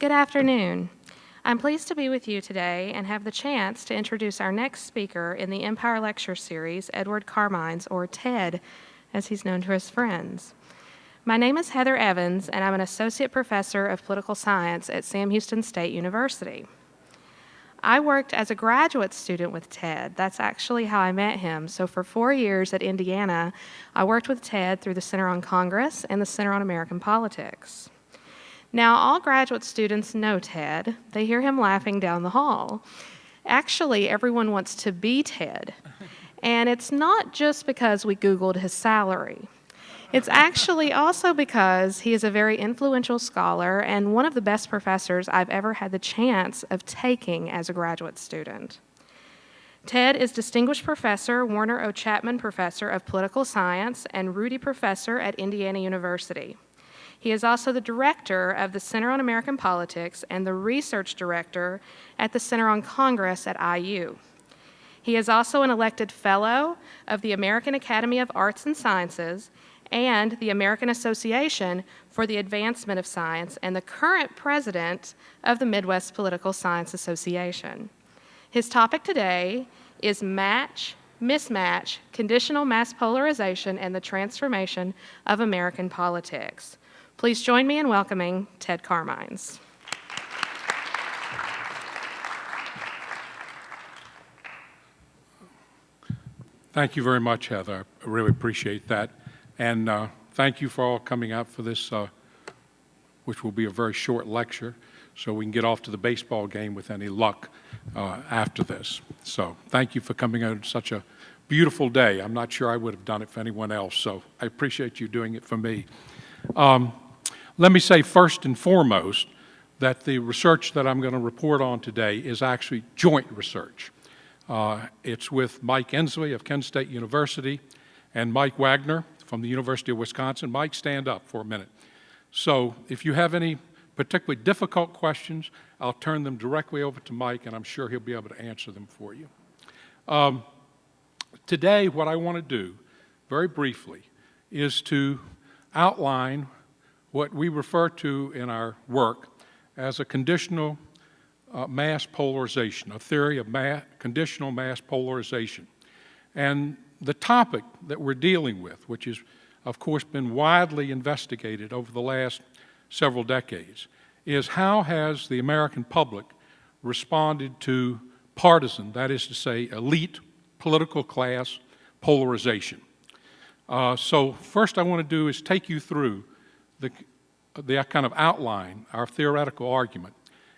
Good afternoon. I'm pleased to be with you today and have the chance to introduce our next speaker in the Empire Lecture Series, Edward Carmines, or Ted, as he's known to his friends. My name is Heather Evans, and I'm an Associate Professor of Political Science at Sam Houston State University. I worked as a graduate student with Ted. That's actually how I met him. So for 4 years at Indiana, I worked with Ted through the Center on Congress and the Center on American Politics. Now, all graduate students know Ted. They hear him laughing down the hall. Actually, everyone wants to be Ted. And it's not just because we Googled his salary. It's actually also because he is a very influential scholar and one of the best professors I've ever had the chance of taking as a graduate student. Ted is Distinguished Professor, Warner O. Chapman Professor of Political Science, and Rudy Professor at Indiana University. He is also the director of the Center on American Politics and the research director at the Center on Congress at IU. He is also an elected fellow of the American Academy of Arts and Sciences and the American Association for the Advancement of Science and the current president of the Midwest Political Science Association. His topic today is Mismatch, Conditional Mass Polarization and the Transformation of American Politics. Please join me in welcoming Ted Carmines. Thank you very much, Heather. I really appreciate that. And thank you for all coming out for this, which will be a very short lecture, so we can get off to the baseball game with any luck after this. So thank you for coming out on such a beautiful day. I'm not sure I would have done it for anyone else, so I appreciate you doing it for me. Let me say first and foremost that the research that I'm going to report on today is actually joint research. It's with Mike Ensley of Kent State University and Mike Wagner from the University of Wisconsin. Mike, stand up for a minute. So if you have any particularly difficult questions, I'll turn them directly over to Mike, and I'm sure he'll be able to answer them for you. Today, what I want to do, very briefly, is to outline what we refer to in our work as a conditional mass polarization, a theory of conditional mass polarization. And the topic that we're dealing with, which has, of course, been widely investigated over the last several decades, is how has the American public responded to partisan, that is to say, elite political class polarization. So first I want to do is take you through the kind of outline, our theoretical argument,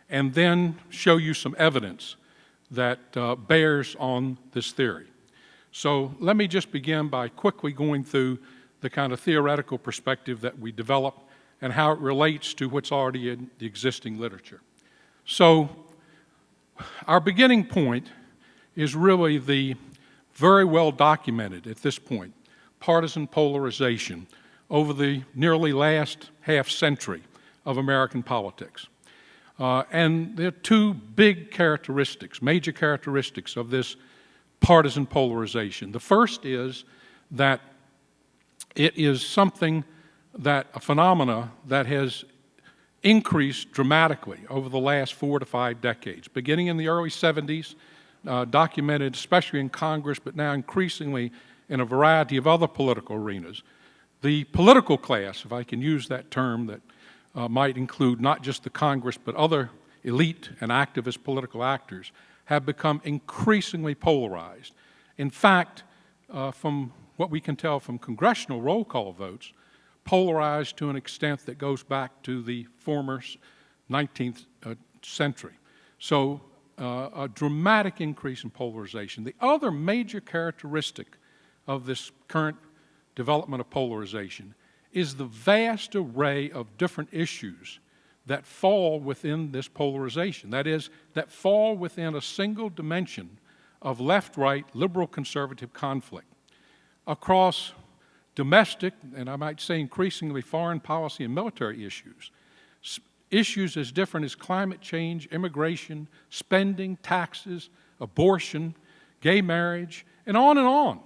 and then show you some evidence that bears on this theory. So let me just begin by quickly going through the kind of theoretical perspective that we developed and how it relates to what's already in the existing literature. So our beginning point is really the very well documented at this point partisan polarization over the nearly last half century of American politics. And there are two big characteristics, major characteristics of this partisan polarization. The first is that it is something that, a phenomena that has increased dramatically over the last 4 to 5 decades, beginning in the early 70s, documented especially in Congress, but now increasingly in a variety of other political arenas. The political class, if I can use that term, that might include not just the Congress, but other elite and activist political actors, have become increasingly polarized. In fact, from what we can tell from congressional roll call votes, polarized to an extent that goes back to the former 19th century. So a dramatic increase in polarization. The other major characteristic of this current development of polarization is the vast array of different issues that fall within this polarization. That is, that fall within a single dimension of left-right, liberal-conservative conflict across domestic, and I might say increasingly foreign policy and military issues, issues as different as climate change, immigration, spending, taxes, abortion, gay marriage, and on and on.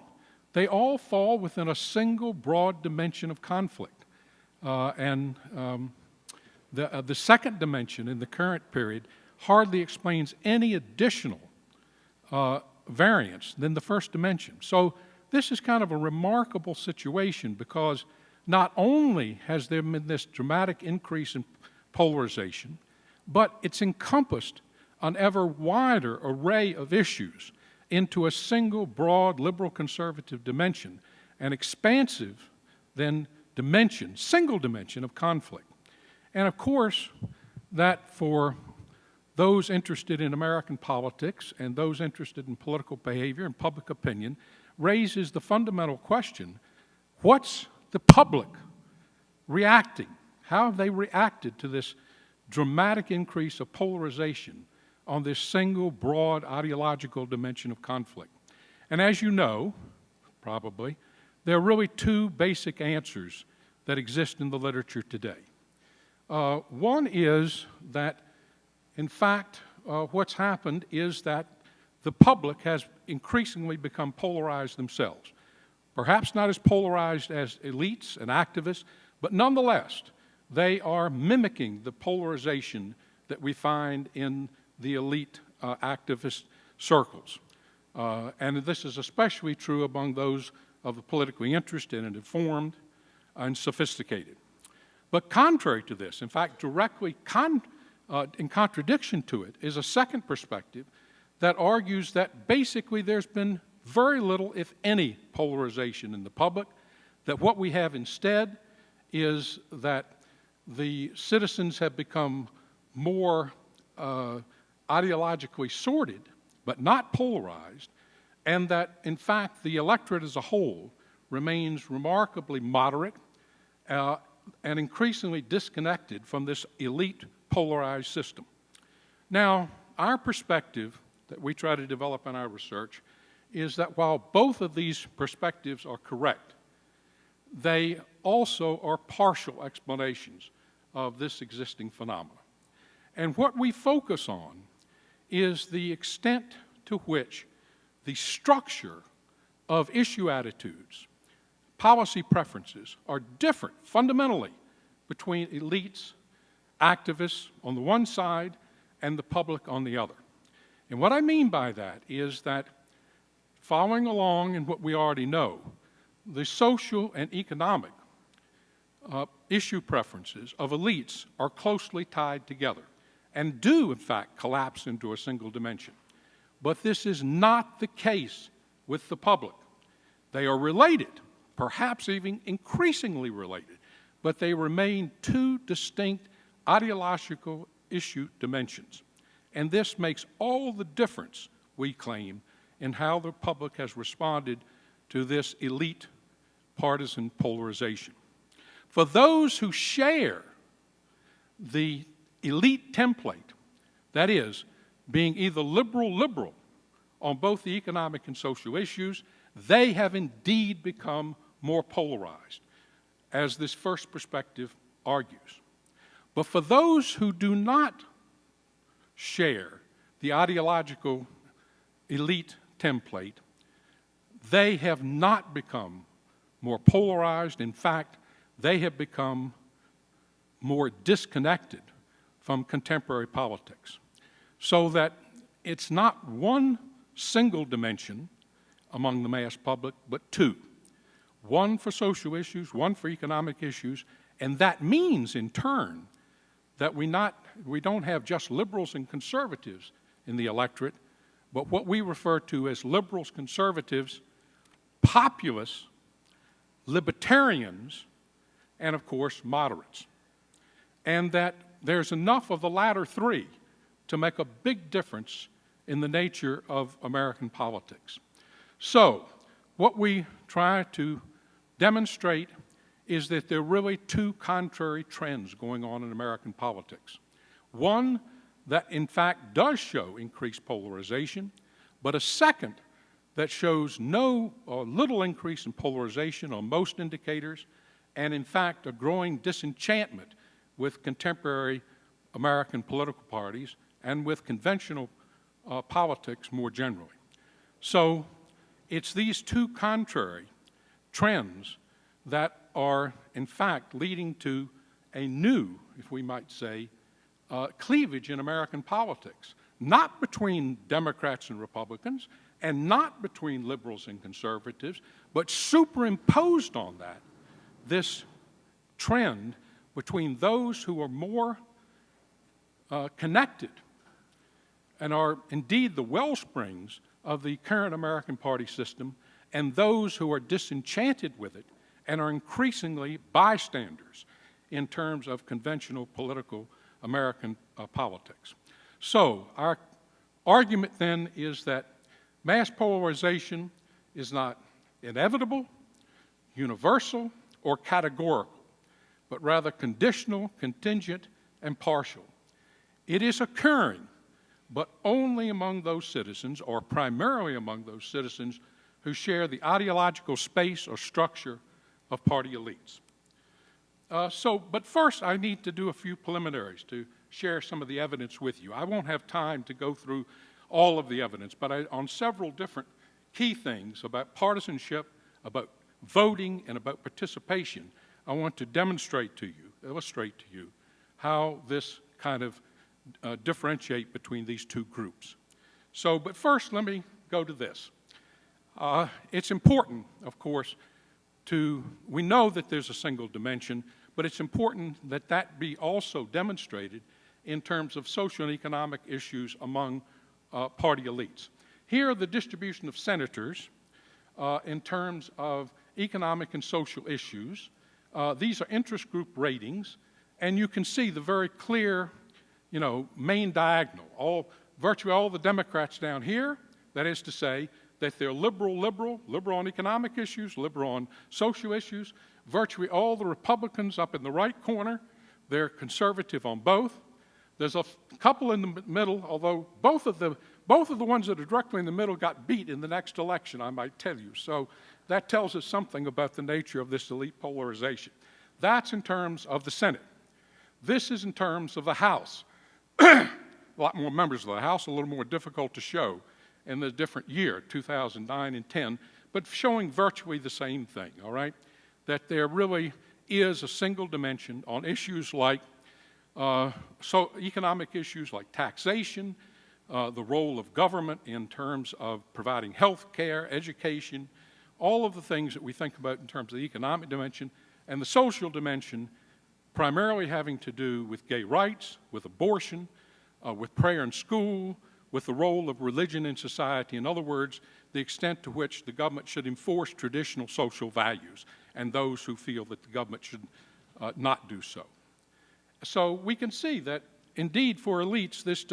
They all fall within a single broad dimension of conflict. The second dimension in the current period hardly explains any additional variance than the first dimension. So this is kind of a remarkable situation because not only has there been this dramatic increase in polarization, but it's encompassed an ever wider array of issues into a single broad liberal conservative dimension, an expansive then dimension, single dimension of conflict. And of course, that for those interested in American politics and those interested in political behavior and public opinion raises the fundamental question, what's the public reacting? How have they reacted to this dramatic increase of polarization on this single broad ideological dimension of conflict? And as you know, probably, there are really two basic answers that exist in the literature today. One is that, in fact, what's happened is that the public has increasingly become polarized themselves. Perhaps not as polarized as elites and activists, but nonetheless, they are mimicking the polarization that we find in the elite activist circles. And this is especially true among those of the politically interested and informed and sophisticated. But contrary to this, in fact, directly in contradiction to it, is a second perspective that argues that basically there's been very little, if any, polarization in the public, that what we have instead is that the citizens have become more ideologically sorted, but not polarized, and that, in fact, the electorate as a whole remains remarkably moderate and increasingly disconnected from this elite polarized system. Now, our perspective that we try to develop in our research is that while both of these perspectives are correct, they also are partial explanations of this existing phenomenon. And what we focus on is the extent to which the structure of issue attitudes, policy preferences are different fundamentally between elites, activists on the one side, and the public on the other. And what I mean by that is that following along in what we already know, the social and economic issue preferences of elites are closely tied together and do, in fact, collapse into a single dimension. But this is not the case with the public. They are related, perhaps even increasingly related, but they remain two distinct ideological issue dimensions. And this makes all the difference, we claim, in how the public has responded to this elite partisan polarization. For those who share the elite template, that is, being either liberal on both the economic and social issues, they have indeed become more polarized, as this first perspective argues. But for those who do not share the ideological elite template, they have not become more polarized. In fact, they have become more disconnected from contemporary politics. So that it's not one single dimension among the mass public, but two. One for social issues, one for economic issues, and that means, in turn, that we don't have just liberals and conservatives in the electorate, but what we refer to as liberals, conservatives, populists, libertarians, and of course, moderates. And that there's enough of the latter three to make a big difference in the nature of American politics. So, what we try to demonstrate is that there are really two contrary trends going on in American politics. One that, in fact, does show increased polarization, but a second that shows no or little increase in polarization on most indicators, and, in fact, a growing disenchantment with contemporary American political parties and with conventional politics more generally. So it's these two contrary trends that are, in fact, leading to a new, if we might say, cleavage in American politics, not between Democrats and Republicans, and not between liberals and conservatives, but superimposed on that, this trend between those who are more connected and are indeed the wellsprings of the current American party system, and those who are disenchanted with it and are increasingly bystanders in terms of conventional political American politics. So our argument then is that mass polarization is not inevitable, universal, or categorical, but rather conditional, contingent, and partial. It is occurring, but only among those citizens, or primarily among those citizens, who share the ideological space or structure of party elites. But first I need to do a few preliminaries to share some of the evidence with you. I won't have time to go through all of the evidence, but on several different key things about partisanship, about voting, and about participation, I want to demonstrate to you, illustrate to you, how this kind of differentiate between these two groups. But first, let me go to this. It's important, of course, we know that there's a single dimension, but it's important that that be also demonstrated in terms of social and economic issues among party elites. Here are the distribution of senators in terms of economic and social issues. These are interest group ratings, and you can see the very clear, main diagonal. Virtually all the Democrats down here, that is to say, that they're liberal on economic issues, liberal on social issues. Virtually all the Republicans up in the right corner, they're conservative on both. There's a couple in the middle, although both of the ones that are directly in the middle got beat in the next election, I might tell you. So that tells us something about the nature of this elite polarization. That's in terms of the Senate. This is in terms of the House. A lot more members of the House, a little more difficult to show in the different year, 2009 and 10, but showing virtually the same thing, all right? That there really is a single dimension on issues like economic issues like taxation, the role of government in terms of providing health care, education, all of the things that we think about in terms of the economic dimension, and the social dimension primarily having to do with gay rights, with abortion, with prayer in school, with the role of religion in society. In other words, the extent to which the government should enforce traditional social values, and those who feel that the government should not do so. So we can see that, indeed, for elites, this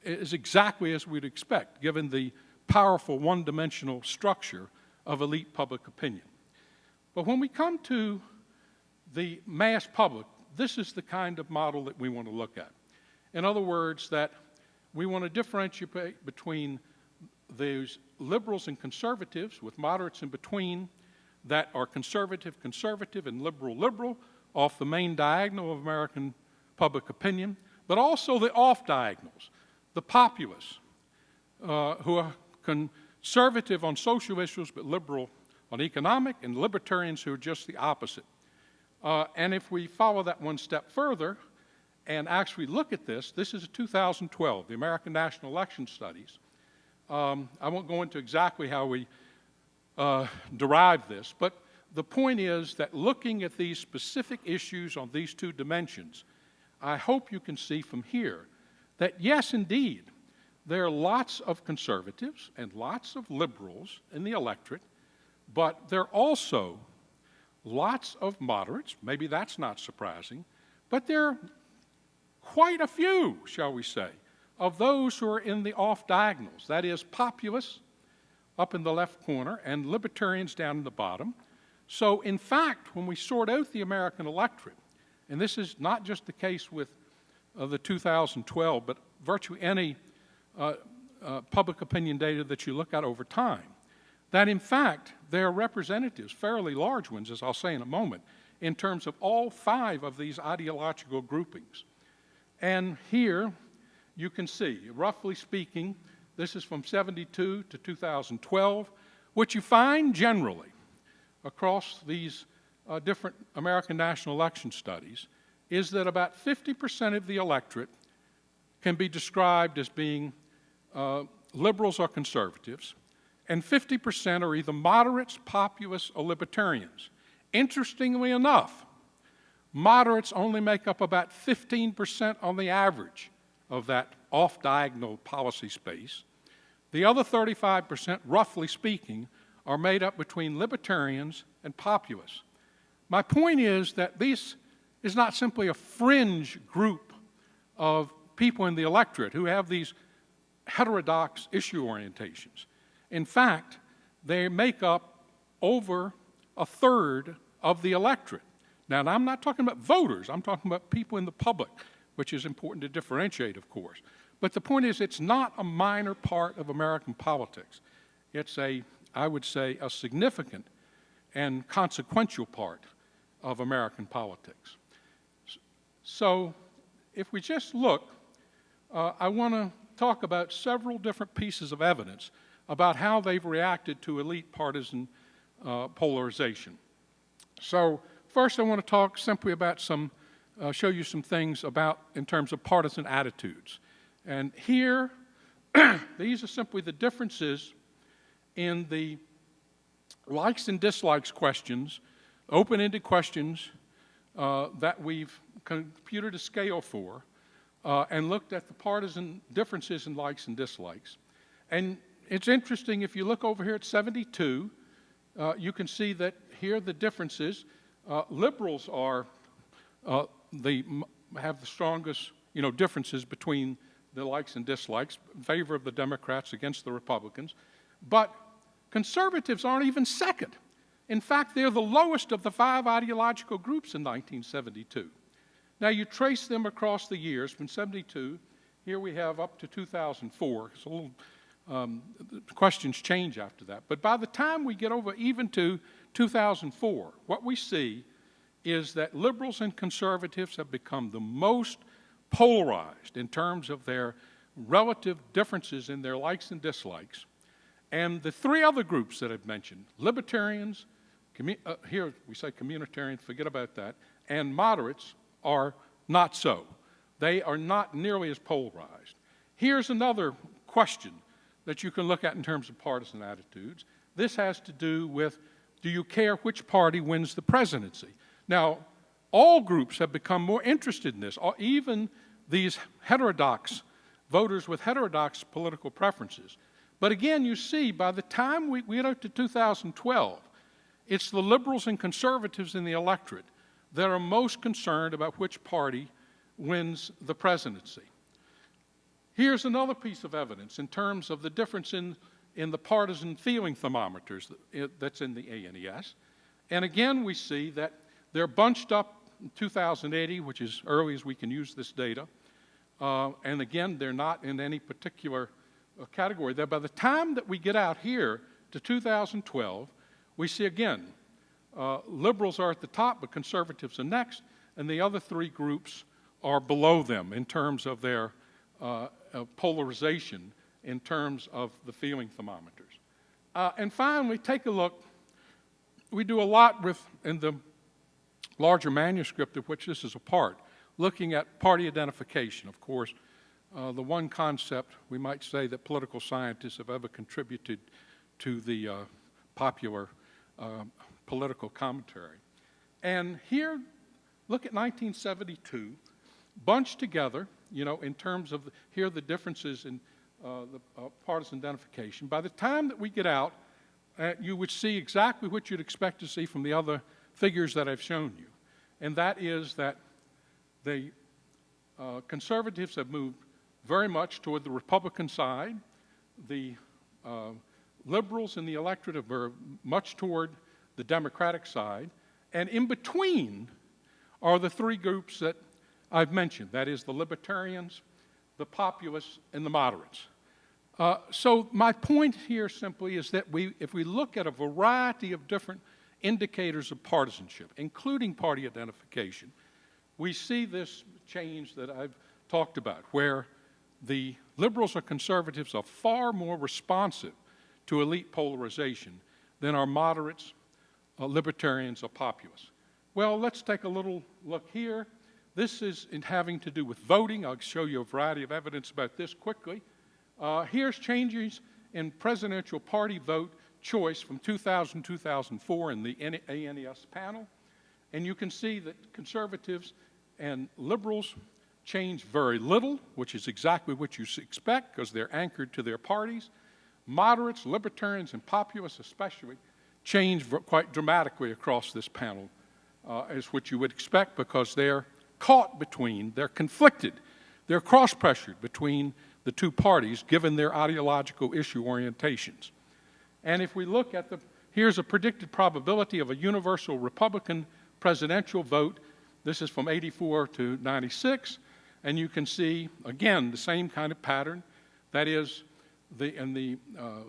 is exactly as we'd expect, given the powerful one-dimensional structure of elite public opinion. But when we come to the mass public, this is the kind of model that we want to look at. In other words, that we want to differentiate between those liberals and conservatives, with moderates in between, that are conservative, and liberal, off the main diagonal of American public opinion, but also the off-diagonals, the populists, who are conservative on social issues but liberal on economic, and libertarians who are just the opposite. And if we follow that one step further and actually look at this is 2012, the American National Election Studies. I won't go into exactly how we derive this, but the point is that looking at these specific issues on these two dimensions, I hope you can see from here that yes, indeed, there are lots of conservatives and lots of liberals in the electorate, but there are also lots of moderates. Maybe that's not surprising, but there are quite a few, shall we say, of those who are in the off-diagonals, that is, populists up in the left corner and libertarians down in the bottom. So, in fact, when we sort out the American electorate, and this is not just the case with the 2012, but virtually any public opinion data that you look at over time, that in fact there are representatives, fairly large ones, as I'll say in a moment, in terms of all 5 of these ideological groupings. And here you can see, roughly speaking, this is from 72 to 2012, what you find generally across these different American national election studies is that about 50% of the electorate can be described as being liberals or conservatives, and 50% are either moderates, populists, or libertarians. Interestingly enough, moderates only make up about 15% on the average of that off-diagonal policy space. The other 35%, roughly speaking, are made up between libertarians and populists. My point is that this is not simply a fringe group of people in the electorate who have these heterodox issue orientations. In fact, they make up over a third of the electorate. Now, I'm not talking about voters, I'm talking about people in the public, which is important to differentiate, of course. But the point is, it's not a minor part of American politics. It's I would say, a significant and consequential part of American politics. So, if we just look, I want to talk about several different pieces of evidence about how they've reacted to elite partisan polarization. So, first I want to talk simply about show you some things about in terms of partisan attitudes. And here, these are simply the differences in the likes and dislikes questions, open-ended questions that we've computed a scale for, and looked at the partisan differences in likes and dislikes. And it's interesting, if you look over here at 72, you can see that here the differences. Liberals have the strongest, differences between the likes and dislikes in favor of the Democrats against the Republicans. But conservatives aren't even second. In fact, they're the lowest of the 5 ideological groups in 1972. Now, you trace them across the years from 72. Here we have up to 2004. It's a little questions change after that. But by the time we get over even to 2004, what we see is that liberals and conservatives have become the most polarized in terms of their relative differences in their likes and dislikes. And the 3 other groups that I've mentioned, libertarians, here we say communitarians, forget about that, and moderates are not so. They are not nearly as polarized. Here's another question that you can look at in terms of partisan attitudes. This has to do with, do you care which party wins the presidency? Now, all groups have become more interested in this, even these heterodox voters with heterodox political preferences. But again, you see, by the time we get out to 2012, it's the liberals and conservatives in the electorate that are most concerned about which party wins the presidency. Here's another piece of evidence in terms of the difference in the partisan feeling thermometers that's in the ANES. And again, we see that they're bunched up in 2080, which is early as we can use this data. And again, they're not in any particular category. That by the time that we get out here to 2012, we see again, liberals are at the top, but conservatives are next, and the other 3 groups are below them in terms of their polarization, in terms of the feeling thermometers. And finally, take a look. We do a lot in the larger manuscript of which this is a part, looking at party identification. Of course, the one concept we might say that political scientists have ever contributed to the popular political commentary. And here, look at 1972, bunched together, in terms of, here are the differences in the partisan identification. By the time that we get out, you would see exactly what you'd expect to see from the other figures that I've shown you. And that is that the conservatives have moved very much toward the Republican side. The liberals in the electorate have moved much toward the Democratic side. And in between are the 3 groups that I've mentioned. That is the libertarians, the populists, and the moderates. So my point here simply is that if we look at a variety of different indicators of partisanship, including party identification, we see this change that I've talked about, where the liberals or conservatives are far more responsive to elite polarization than are moderates, libertarians, or populists. Well, let's take a little look here. This is in having to do with voting. I'll show you a variety of evidence about this quickly. Here's changes in presidential party vote choice from 2000-2004 in the ANES panel. And you can see that conservatives and liberals change very little, which is exactly what you expect because they're anchored to their parties. Moderates, libertarians, and populists especially change quite dramatically across this panel, as what you would expect because they're caught between, they're conflicted, they're cross-pressured between the two parties given their ideological issue orientations. And if we look at here's a predicted probability of a universal Republican presidential vote. This is from 84 to 96, and you can see, again, the same kind of pattern. That is, in the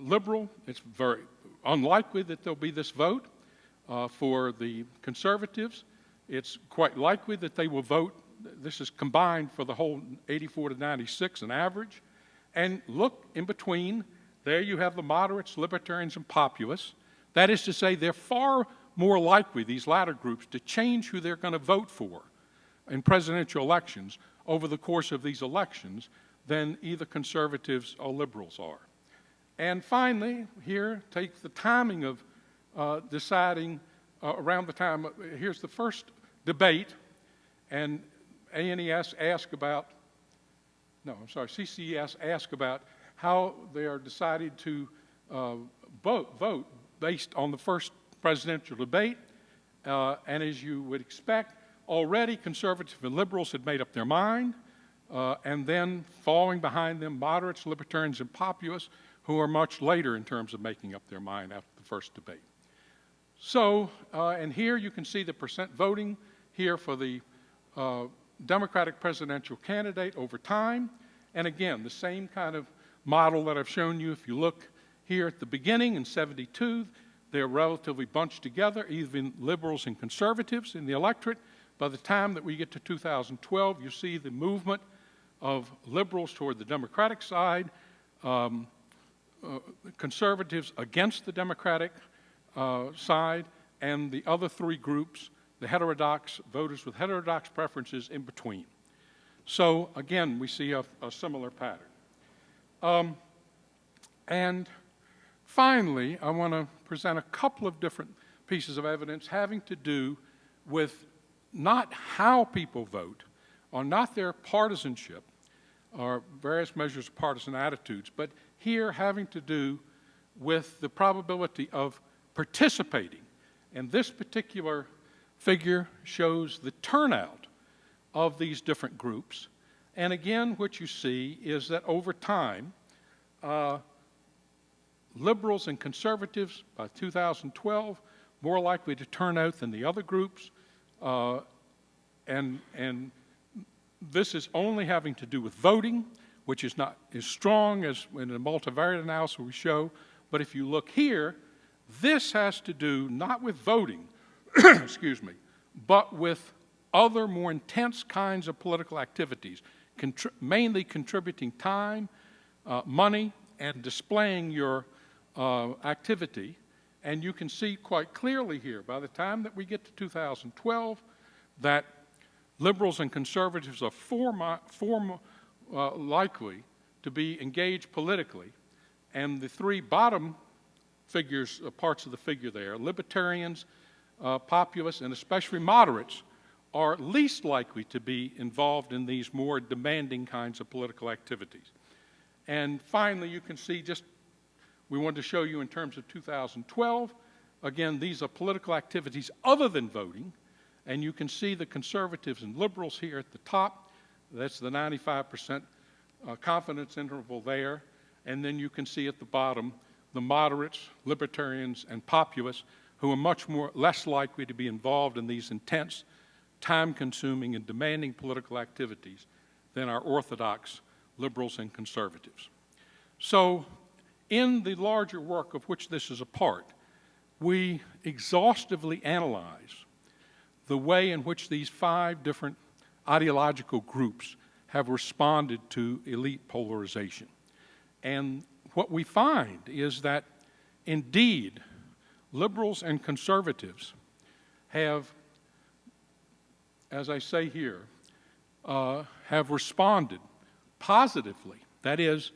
liberal, it's very unlikely that there'll be this vote. For the conservatives, it's quite likely that they will vote. This is combined for the whole 84 to 96, an average. And look in between, there you have the moderates, libertarians, and populists. That is to say, they're far more likely, these latter groups, to change who they're going to vote for in presidential elections over the course of these elections than either conservatives or liberals are. And finally, here, take the timing of deciding around the time, here's the first debate, and CCS asked about how they are decided to vote based on the first presidential debate. And as you would expect, already conservatives and liberals had made up their mind, and then following behind them, moderates, libertarians, and populists, who are much later in terms of making up their mind after the first debate. So, and here you can see the percent voting here for the Democratic presidential candidate over time. And again, the same kind of model that I've shown you. If you look here at the beginning in 72, they're relatively bunched together, even liberals and conservatives in the electorate. By the time that we get to 2012, you see the movement of liberals toward the Democratic side, conservatives against the Democratic side, and the other three groups, the heterodox voters with heterodox preferences in between. So again, we see a similar pattern. And finally, I want to present a couple of different pieces of evidence having to do with not how people vote, or not their partisanship, or various measures of partisan attitudes, but here having to do with the probability of participating. And this particular figure shows the turnout of these different groups. And again, what you see is that over time, liberals and conservatives by 2012 more likely to turn out than the other groups, and this is only having to do with voting, which is not as strong as in a multivariate analysis we show. But if you look here, this has to do not with voting, excuse me, but with other more intense kinds of political activities, mainly contributing time, money, and displaying your activity. And you can see quite clearly here, by the time that we get to 2012, that liberals and conservatives are far likely to be engaged politically. And the three bottom figures, parts of the figure there, libertarians, populists, and especially moderates, are least likely to be involved in these more demanding kinds of political activities. And finally, you can see we wanted to show you in terms of 2012, again, these are political activities other than voting, and you can see the conservatives and liberals here at the top. That's the 95% confidence interval there. And then you can see at the bottom the moderates, libertarians, and populists, who are less likely to be involved in these intense, time-consuming, and demanding political activities than our orthodox liberals and conservatives. So, in the larger work of which this is a part, we exhaustively analyze the way in which these 5 different ideological groups have responded to elite polarization. And what we find is that, indeed, liberals and conservatives have, as I say here, have responded positively. That is,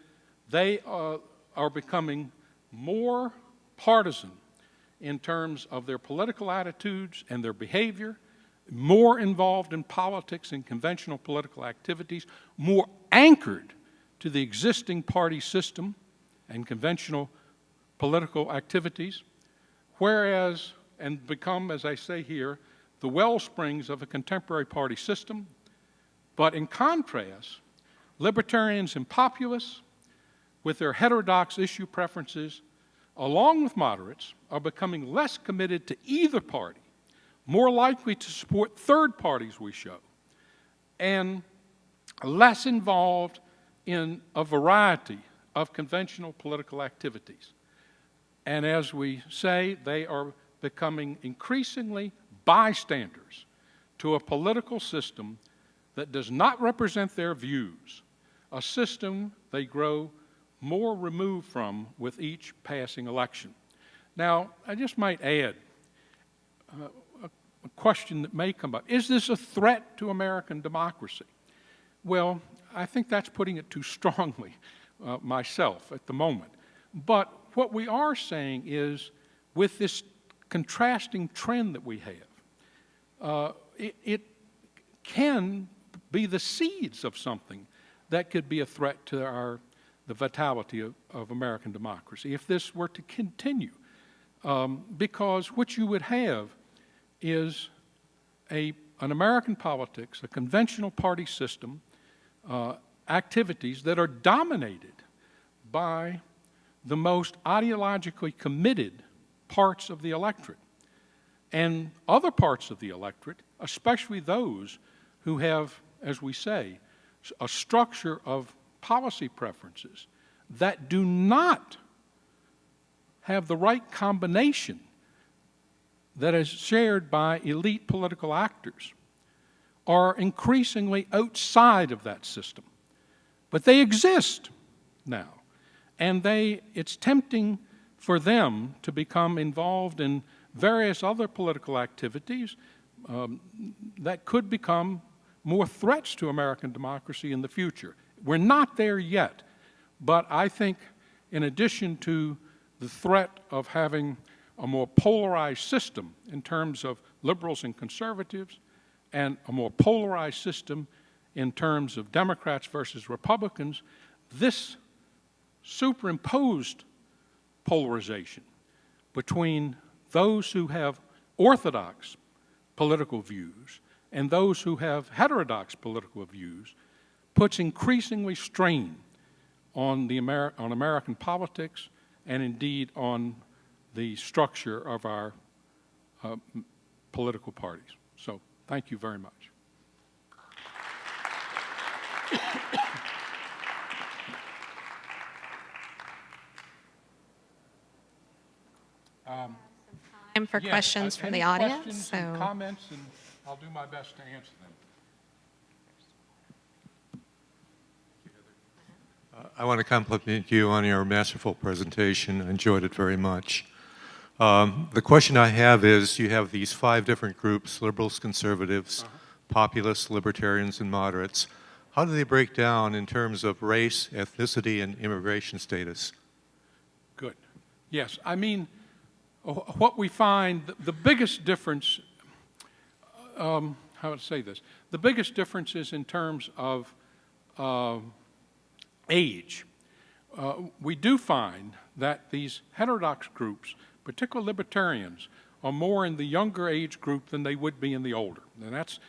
they are becoming more partisan in terms of their political attitudes and their behavior, more involved in politics and conventional political activities, more anchored to the existing party system and conventional political activities, whereas, and become, as I say here, the wellsprings of a contemporary party system. But in contrast, libertarians and populists, with their heterodox issue preferences, along with moderates, are becoming less committed to either party, more likely to support third parties we show, and less involved in a variety of conventional political activities. And as we say, they are becoming increasingly bystanders to a political system that does not represent their views, a system they grow more removed from with each passing election. Now, I just might add a question that may come up. Is this a threat to American democracy? Well, I think that's putting it too strongly myself at the moment. But what we are saying is, with this contrasting trend that we have, it can be the seeds of something that could be a threat to the vitality of American democracy if this were to continue. Because what you would have is an American politics, a conventional party system, activities that are dominated by the most ideologically committed parts of the electorate. And other parts of the electorate, especially those who have, as we say, a structure of policy preferences that do not have the right combination that is shared by elite political actors, are increasingly outside of that system. But they exist now, and it's tempting for them to become involved in various other political activities that could become more threats to American democracy in the future. We're not there yet, but I think in addition to the threat of having a more polarized system in terms of liberals and conservatives, and a more polarized system in terms of Democrats versus Republicans, this superimposed polarization between those who have orthodox political views and those who have heterodox political views puts increasingly strain on American politics and indeed on the structure of our political parties. So thank you very much. Time for questions from the audience. Questions and comments, and I'll do my best to answer them. I want to compliment you on your masterful presentation. I enjoyed it very much. The question I have is, you have these 5 different groups: liberals, conservatives, populists, libertarians, and moderates. How do they break down in terms of race, ethnicity, and immigration status? Good. Yes, I mean, what we find, the biggest difference, how to say this, the biggest difference is in terms of age. We do find that these heterodox groups, particularly libertarians, are more in the younger age group than they would be in the older, and that's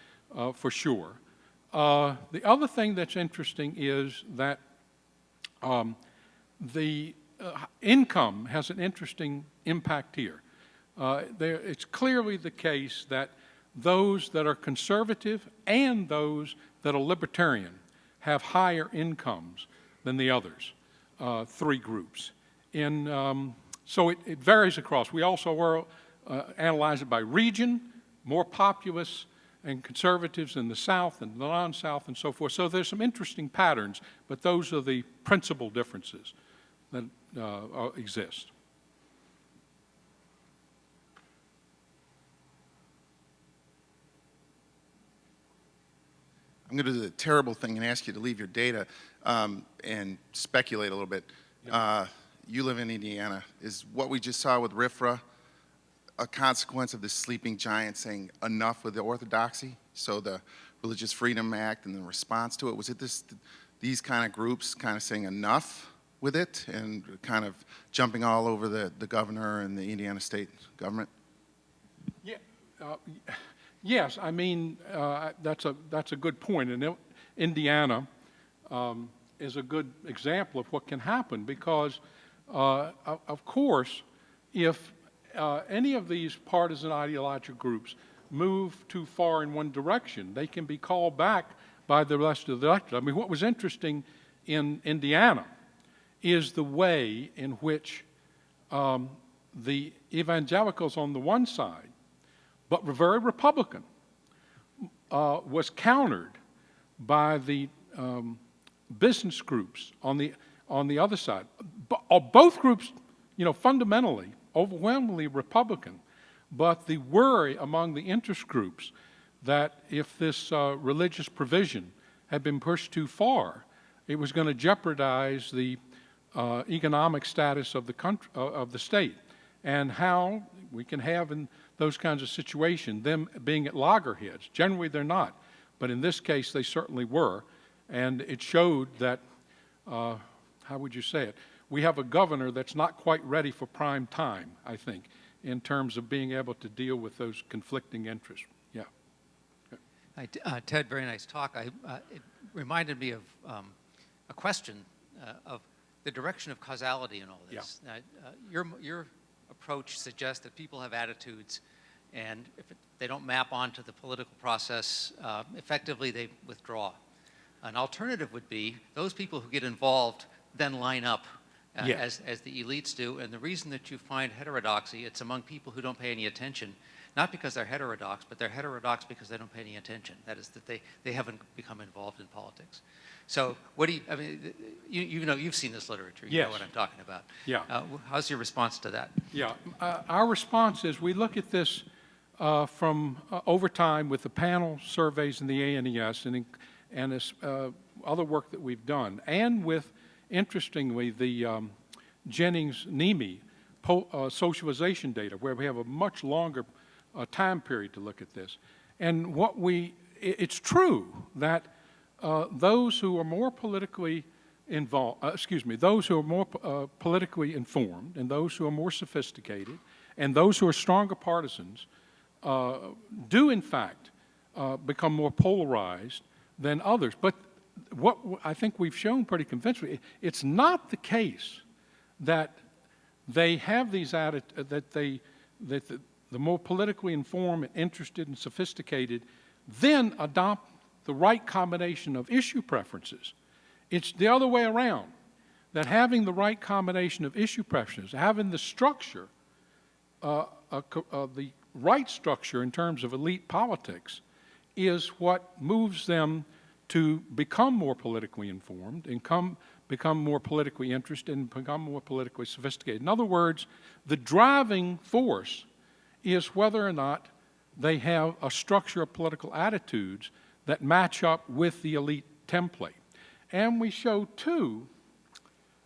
for sure. The other thing that's interesting is that the income has an interesting impact here. It's clearly the case that those that are conservative and those that are libertarian have higher incomes than the others, 3 groups. So it varies across. We also analyze it by region, more populous and conservatives in the South and the non-South and so forth. So there's some interesting patterns, but those are the principal differences that exist. I'm going to do the terrible thing and ask you to leave your data and speculate a little bit. You live in Indiana. Is what we just saw with RFRA a consequence of the sleeping giant saying enough with the orthodoxy? So the Religious Freedom Act and the response to it, was it these kind of groups kind of saying enough with it and kind of jumping all over the governor and the Indiana state government? Yeah, yes, I mean, that's a good point. And Indiana is a good example of what can happen because, of course, if any of these partisan ideological groups move too far in one direction, they can be called back by the rest of the electorate. I mean, what was interesting in Indiana is the way in which the evangelicals on the one side, but were very Republican, was countered by the business groups on the other side. Both groups, fundamentally, overwhelmingly Republican, but the worry among the interest groups that if this religious provision had been pushed too far, it was going to jeopardize the economic status of the country, of the state, and how we can have in those kinds of situations them being at loggerheads. Generally, they're not, but in this case, they certainly were, and it showed that. How would you say it? We have a governor that's not quite ready for prime time, I think, in terms of being able to deal with those conflicting interests. Yeah. Hi, Ted, very nice talk. It reminded me of a question of the direction of causality in all this. Yeah. Your approach suggests that people have attitudes, and if they don't map onto the political process, effectively they withdraw. An alternative would be those people who get involved then line up Yes. as the elites do. And the reason that you find heterodoxy, it's among people who don't pay any attention, not because they're heterodox, but they're heterodox because they don't pay any attention. That is, that they haven't become involved in politics. So what do you, I mean, you've seen this literature. You Yes. know what I'm talking about. Yeah. How's your response to that? Yeah. Our response is we look at this from over time with the panel surveys and the ANES and this other work that we've done, and with, interestingly, the Jennings-Nemi socialization data, where we have a much longer time period to look at this. And it's true that those who are more politically involved, those who are more politically informed, and those who are more sophisticated, and those who are stronger partisans, do in fact become more polarized than others. But what I think we've shown pretty convincingly, it's not the case that they have these that the more politically informed and interested and sophisticated then adopt the right combination of issue preferences. It's the other way around, that having the right combination of issue preferences, having the structure, the right structure in terms of elite politics, is what moves them to become more politically informed and become more politically interested and become more politically sophisticated. In other words, the driving force is whether or not they have a structure of political attitudes that match up with the elite template. And we show, too,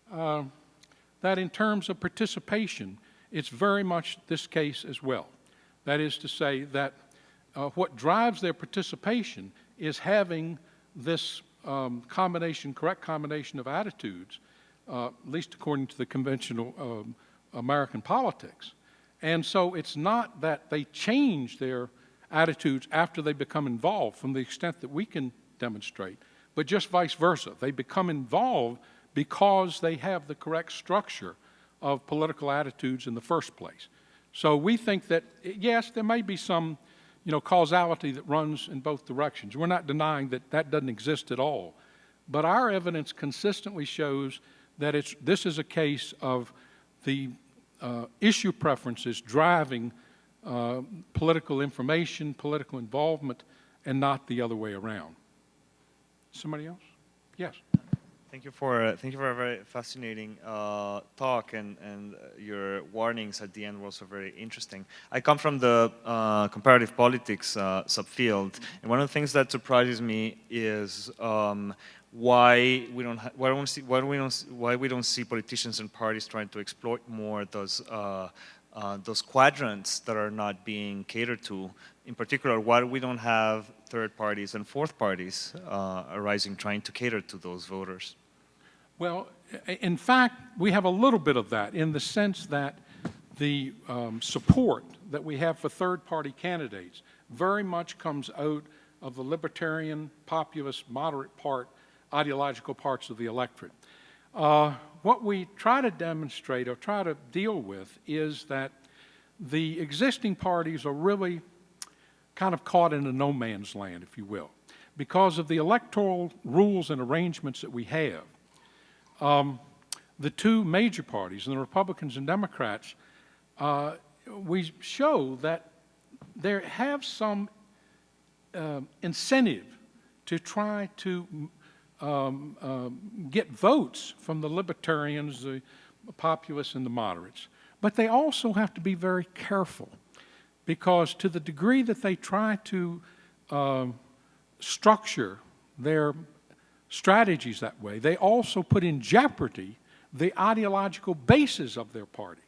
that in terms of participation, it's very much this case as well. That is to say that what drives their participation is having this correct combination of attitudes, at least according to the conventional American politics. And so it's not that they change their attitudes after they become involved, from the extent that we can demonstrate, but just vice versa. They become involved because they have the correct structure of political attitudes in the first place. So we think that, yes, there may be some causality that runs in both directions. We're not denying that that doesn't exist at all. But our evidence consistently shows that this is a case of the issue preferences driving political information, political involvement, and not the other way around. Somebody else? Yes. Thank you for a very fascinating talk, and your warnings at the end were also very interesting. I come from the comparative politics subfield, and one of the things that surprises me is why we don't see politicians and parties trying to exploit more those quadrants that are not being catered to. In particular, why we don't have third parties and fourth parties arising trying to cater to those voters? Well, in fact, we have a little bit of that in the sense that the support that we have for third-party candidates very much comes out of the libertarian, populist, moderate ideological parts of the electorate. What we try to demonstrate or try to deal with is that the existing parties are really kind of caught in a no man's land, if you will, because of the electoral rules and arrangements that we have. The two major parties, and the Republicans and Democrats, we show that they have some incentive to try to get votes from the libertarians, the populists, and the moderates. But they also have to be very careful, because to the degree that they try to structure their strategies that way, they also put in jeopardy the ideological basis of their party.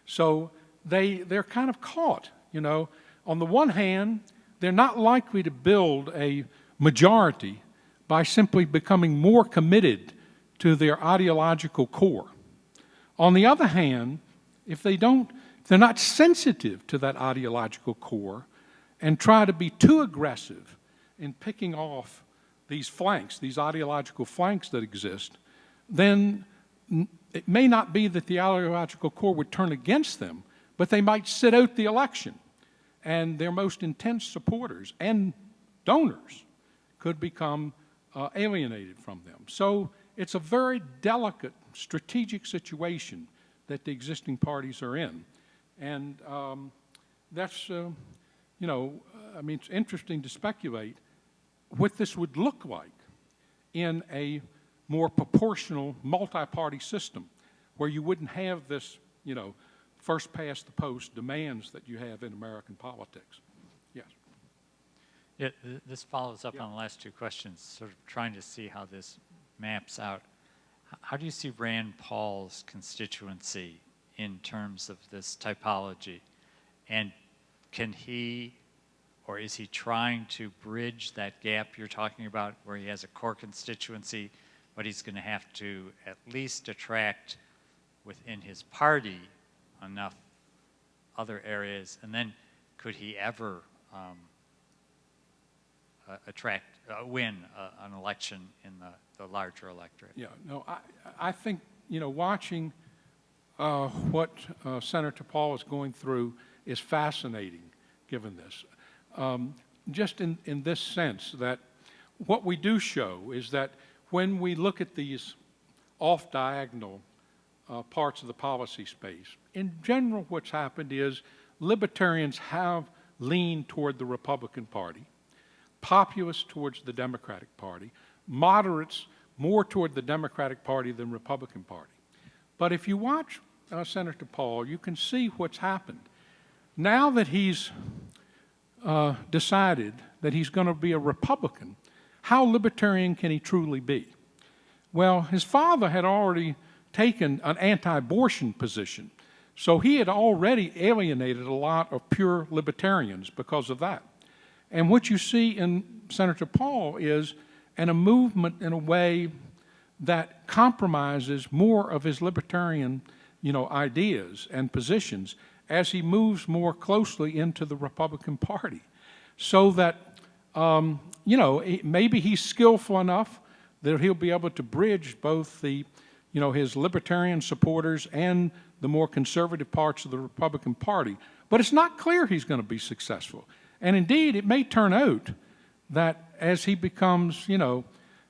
So they're kind of caught, you know. On the one hand, they're not likely to build a majority by simply becoming more committed to their ideological core. On the other hand, if they're not sensitive to that ideological core and try to be too aggressive in picking off these flanks, these ideological flanks that exist, then it may not be that the ideological core would turn against them, but they might sit out the election, and their most intense supporters and donors could become alienated from them. So it's a very delicate strategic situation that the existing parties are in. And that's, I mean, it's interesting to speculate what this would look like in a more proportional multi-party system where you wouldn't have this, first past the post demands that you have in American politics. Yes. Yeah, this follows up on the last two questions, sort of trying to see how this maps out. How do you see Rand Paul's constituency in terms of this typology? And can he, or is he trying to bridge that gap you're talking about where he has a core constituency, but he's going to have to at least attract within his party enough other areas, and then could he ever win an election in the larger electorate? Yeah, no, I think, watching what Senator Paul is going through is fascinating, given this. Just in this sense that what we do show is that when we look at these off-diagonal parts of the policy space, in general what's happened is libertarians have leaned toward the Republican Party, populists towards the Democratic Party, moderates more toward the Democratic Party than Republican Party. But if you watch Senator Paul, you can see what's happened. Now that he's decided that he's going to be a Republican, how libertarian can he truly be? Well, his father had already taken an anti-abortion position, so he had already alienated a lot of pure libertarians because of that. And what you see in Senator Paul is a movement in a way that compromises more of his libertarian, ideas and positions as he moves more closely into the Republican Party. So that, maybe he's skillful enough that he'll be able to bridge both the, his libertarian supporters and the more conservative parts of the Republican Party. But it's not clear he's going to be successful. And indeed, it may turn out that as he becomes,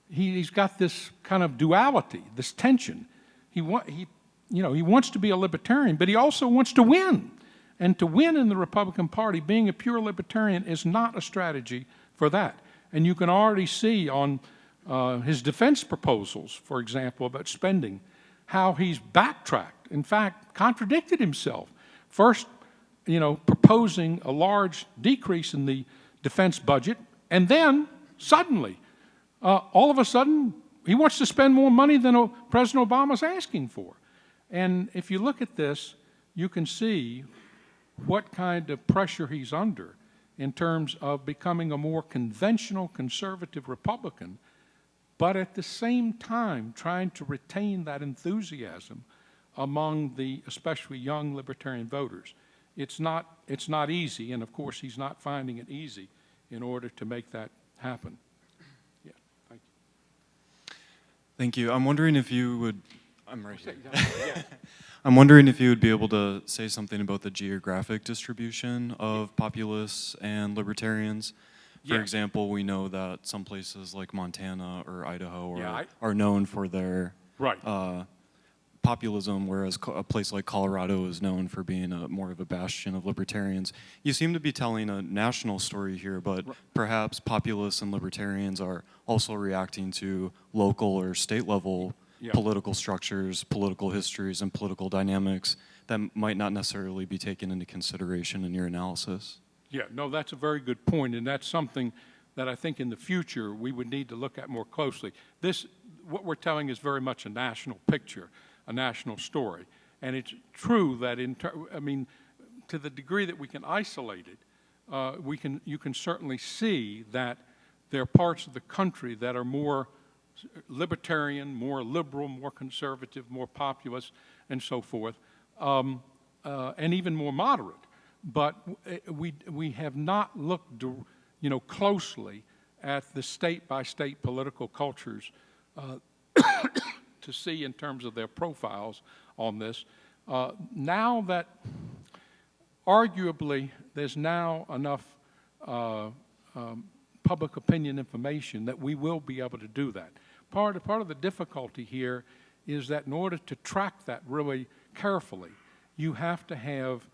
he's got this kind of duality, this tension. He wants to be a libertarian, but he also wants to win. And to win in the Republican Party, being a pure libertarian is not a strategy for that. And you can already see on, his defense proposals, for example, about spending, how he's backtracked, in fact, contradicted himself. First, proposing a large decrease in the defense budget, and then suddenly, all of a sudden, he wants to spend more money than President Obama's asking for. And if you look at this, you can see what kind of pressure he's under in terms of becoming a more conventional conservative Republican, but at the same time trying to retain that enthusiasm among the especially young libertarian voters. It's not easy, and of course he's not finding it easy in order to make that happen. Yeah, thank you. Thank you. I'm wondering if you would, I'm right here. I'm wondering if you would be able to say something about the geographic distribution of populists and libertarians. For example, we know that some places like Montana or Idaho are known for their populism, whereas a place like Colorado is known for being more of a bastion of libertarians. You seem to be telling a national story here, but perhaps populists and libertarians are also reacting to local or state level political structures, political histories, and political dynamics that might not necessarily be taken into consideration in your analysis. Yeah, no, that's a very good point, and that's something that I think in the future we would need to look at more closely. What we're telling is very much a national picture, a national story, and it's true that to the degree that we can isolate it, you can certainly see that there are parts of the country that are more libertarian, more liberal, more conservative, more populist, and so forth, and even more moderate. But we have not looked, closely at the state-by-state political cultures to see in terms of their profiles on this. Now that arguably there's now enough public opinion information that we will be able to do that. Part of the difficulty here is that in order to track that really carefully, you have to have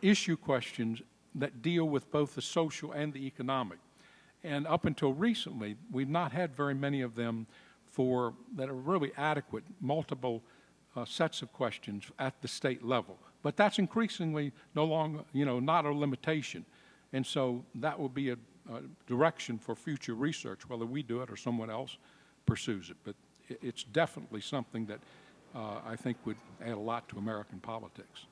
issue questions that deal with both the social and the economic. And up until recently, we've not had very many of them that are really adequate, multiple sets of questions at the state level. But that's increasingly no longer, not a limitation. And so that will be a direction for future research, whether we do it or someone else pursues it. But it's definitely something that I think would add a lot to American politics.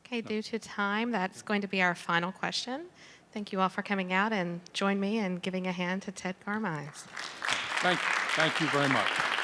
Okay, due to time, that's going to be our final question. Thank you all for coming out, and join me in giving a hand to Ted Carmines. Thank you very much.